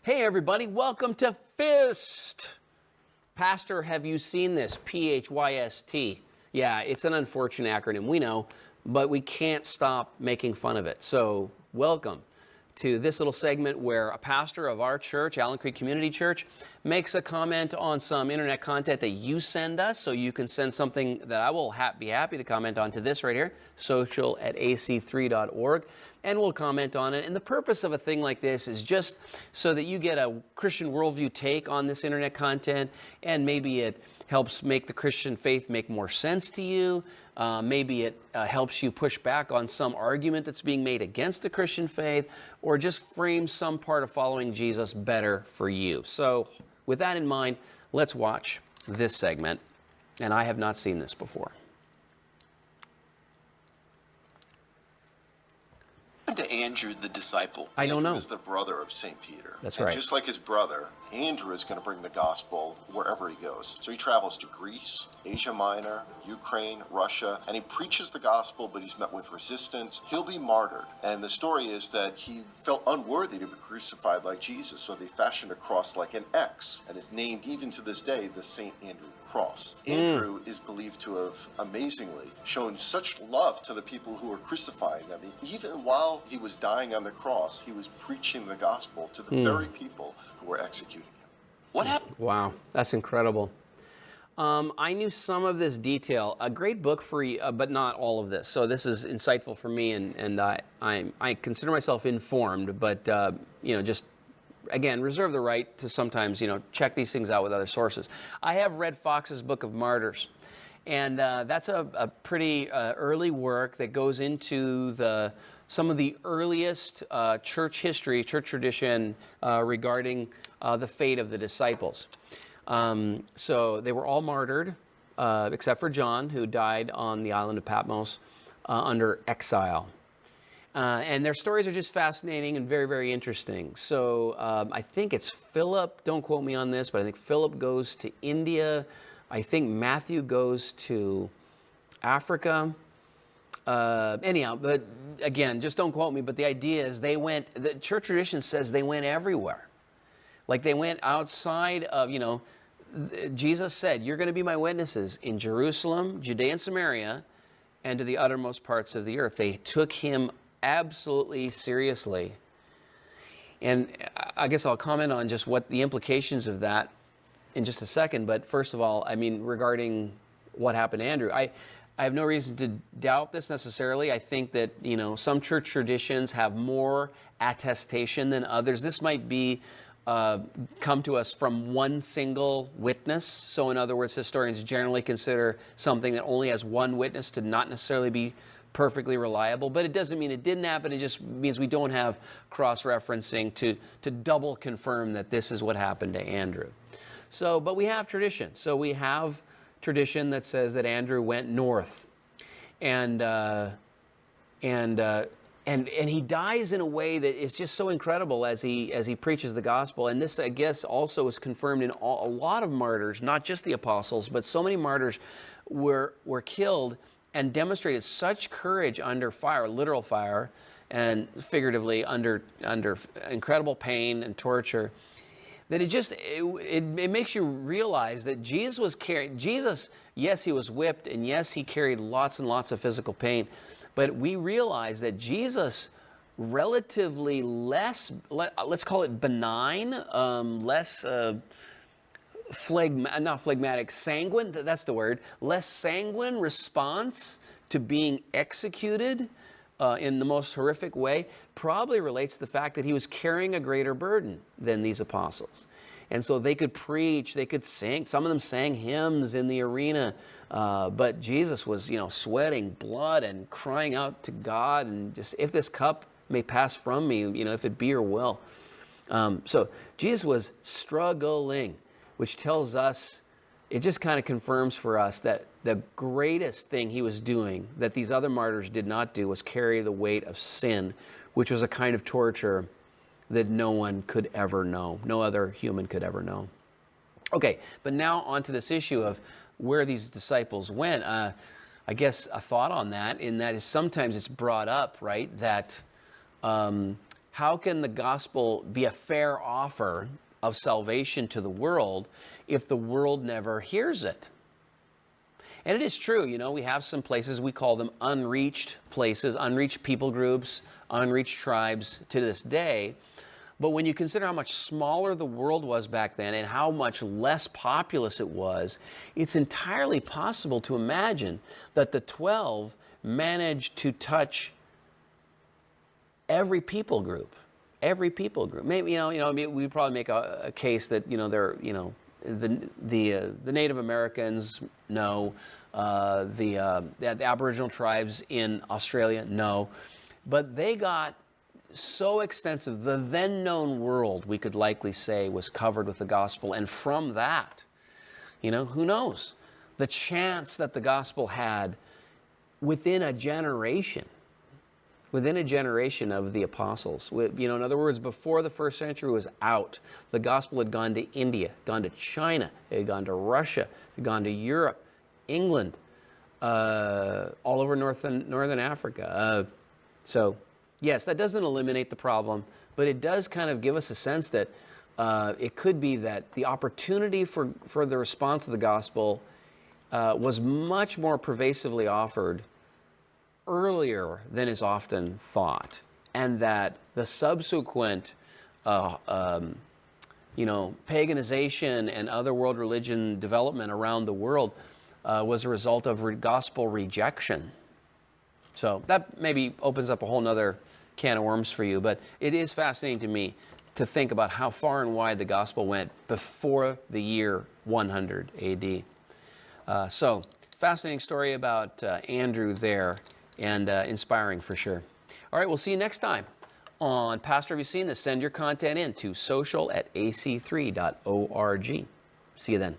Hey everybody, welcome to FIST. Pastor, have you seen this? PHYST. Yeah, it's an unfortunate acronym, we know, but we can't stop making fun of it. So welcome to this little segment where a pastor of our church, Allen Creek Community Church, makes a comment on some internet content that you send us. So you can send something that I will be happy to comment on to this right here, social@ac3.org, and we'll comment on it. And the purpose of a thing like this is just so that you get a Christian worldview take on this internet content, and maybe it helps make the Christian faith make more sense to you. Maybe it helps you push back on some argument that's being made against the Christian faith, or just frame some part of following Jesus better for you. So with that in mind, let's watch this segment. And I have not seen this before. To Andrew the disciple. I don't know. Andrew is the brother of St. Peter. That's and right. Just like his brother, Andrew is going to bring the gospel wherever he goes. So he travels to Greece, Asia Minor, Ukraine, Russia, and he preaches the gospel, but he's met with resistance. He'll be martyred. And the story is that he felt unworthy to be crucified like Jesus, so they fashioned a cross like an X, and is named even to this day the St. Andrew Cross. Andrew is believed to have amazingly shown such love to the people who were crucifying them. Even while he was dying on the cross, he was preaching the gospel to the very people who were executing him. What happened? Wow, that's incredible. I knew some of this detail. A great book for you, but not all of this. So this is insightful for me, and I consider myself informed, but just again, reserve the right to sometimes check these things out with other sources. I have read Fox's Book of Martyrs, and that's a pretty early work that goes into some of the earliest church history, church tradition regarding the fate of the disciples. So they were all martyred, except for John, who died on the island of Patmos under exile. And their stories are just fascinating and very, very interesting. So I think it's Philip, don't quote me on this, but I think Philip goes to India. I think Matthew goes to Africa. Anyhow, but again, just don't quote me, but the idea is the church tradition says they went everywhere. Like they went outside of, Jesus said, you're going to be my witnesses in Jerusalem, Judea and Samaria, and to the uttermost parts of the earth. They took him absolutely seriously. And I guess I'll comment on just what the implications of that in just a second. But first of all, regarding what happened to Andrew, I have no reason to doubt this necessarily. I think that, some church traditions have more attestation than others. This might be come to us from one single witness. So in other words, historians generally consider something that only has one witness to not necessarily be perfectly reliable, but it doesn't mean it didn't happen. It just means we don't have cross-referencing to double confirm that this is what happened to Andrew. So, but we have tradition. So we have tradition that says that Andrew went north, and he dies in a way that is just so incredible as he preaches the gospel. And this, I guess, also is confirmed in a lot of martyrs, not just the apostles, but so many martyrs were killed and demonstrated such courage under fire, literal fire, and figuratively under incredible pain and torture, that it makes you realize that Jesus, yes, he was whipped, and yes, he carried lots and lots of physical pain, but we realize that Jesus, relatively less, let's call it benign, less not phlegmatic, sanguine, that's the word, less sanguine response to being executed in the most horrific way, probably relates to the fact that he was carrying a greater burden than these apostles. And so they could preach, they could sing, some of them sang hymns in the arena, but Jesus was, sweating blood and crying out to God, and just, if this cup may pass from me, if it be your will. So Jesus was struggling, which tells us, it just kind of confirms for us that the greatest thing he was doing that these other martyrs did not do was carry the weight of sin, which was a kind of torture that no one could ever know, no other human could ever know. Okay, but now on to this issue of where these disciples went. I guess a thought on that, in that is sometimes it's brought up, right, that how can the gospel be a fair offer of salvation to the world if the world never hears it? And it is true, we have some places, we call them unreached places, unreached people groups, unreached tribes to this day. But when you consider how much smaller the world was back then and how much less populous it was, it's entirely possible to imagine that the 12 managed to touch every people group. Every people group. Maybe we'd probably make a case that they're the Native Americans, no. The Aboriginal tribes in Australia, no. But they got so extensive, the then known world, we could likely say, was covered with the gospel. And from that, who knows? The chance that the gospel had within a generation of the apostles. In other words, before the first century was out, the gospel had gone to India, gone to China, it had gone to Russia, it had gone to Europe, England, all over northern Africa. So, yes, that doesn't eliminate the problem, but it does kind of give us a sense that it could be that the opportunity for the response to the gospel was much more pervasively offered earlier than is often thought, and that the subsequent paganization and other world religion development around the world was a result of gospel rejection. So that maybe opens up a whole nother can of worms for you, but it is fascinating to me to think about how far and wide the gospel went before the year 100 AD. So fascinating story about Andrew there, and inspiring for sure. All right, we'll see you next time on Pastor Have You Seen This? Send your content in to social@ac3.org. See you then.